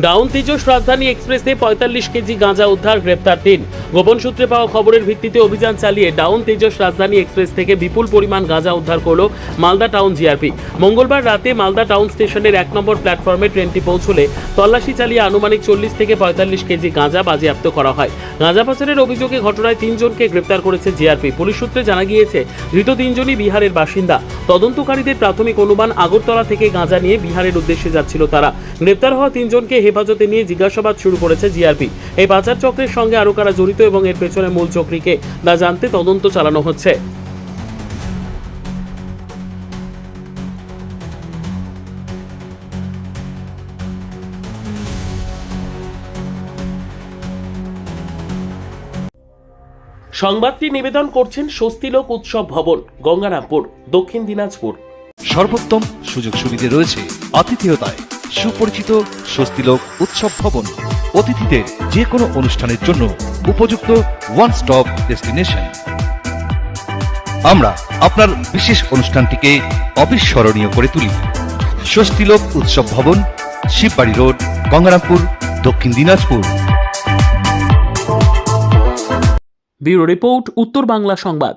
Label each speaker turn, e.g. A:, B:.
A: Down Tejas রাজধানী এক্সপ্রেসে ৪৫ KG গাঁজা উদ্ধার, গ্রেপ্তার ৩। গোপন সূত্রে পাওয়া খবরের ভিত্তিতে অভিযান চালিয়ে ডাউন তেজস রাজধানী এক্সপ্রেস থেকে বিপুল পরিমাণ গাঁজা উদ্ধার করল মালদা টাউন জিআরপি। মঙ্গলবার রাতে মালদা টাউন স্টেশনের ১ নম্বর প্ল্যাটফর্মে ট্রেনটি পৌঁছলে তল্লাশি চালিয়ে আনুমানিক ৪০ থেকে ৪৫ কেজি গাঁজা বাজেয়াপ্ত করা হয়। গাঁজা পাচারের অভিযোগে ঘটনায় ৩ জনকে গ্রেপ্তার করেছে জিআরপি। পুলিশ সূত্রে জানা গিয়েছে, ধৃত ৩ জনই বিহারের বাসিন্দা। তদন্তকারীদের প্রাথমিক অনুমান, আগরতলা থেকে গাঁজা নিয়ে বিহারের উদ্দেশ্যে যাচ্ছিল তারা। গ্রেপ্তার হওয়া ৩ জনকে হেফাজতে নিয়ে জিজ্ঞাসাবাদ শুরু করেছে জিআরপি। এই পাচার চক্রের সঙ্গে আরও কারা জড়িত এবং এর পেছনে মূল চক্রীকে তা জানতে তদন্ত চালানো হচ্ছে। সংবাদটি নিবেদন করছেন স্বস্তিলোক উৎসব ভবন, গঙ্গারামপুর, দক্ষিণ দিনাজপুর।
B: সর্বোত্তম সুযোগ সুবিধে রয়েছে আতিথেয়তায়। সুপরিচিত স্বস্তিলোক উৎসব ভবন অতিথিদের যে কোনো অনুষ্ঠানের জন্য উপযুক্ত ওয়ান স্টপ ডেস্টিনেশন। আমরা আপনার বিশেষ অনুষ্ঠানটিকে অবিস্মরণীয় করে তুলি। স্বস্তিলোক উৎসব ভবন, শিববাড়ি রোড, গঙ্গারামপুর, দক্ষিণ দিনাজপুর।
A: ব্যুরো রিপোর্ট, উত্তর বাংলা সংবাদ।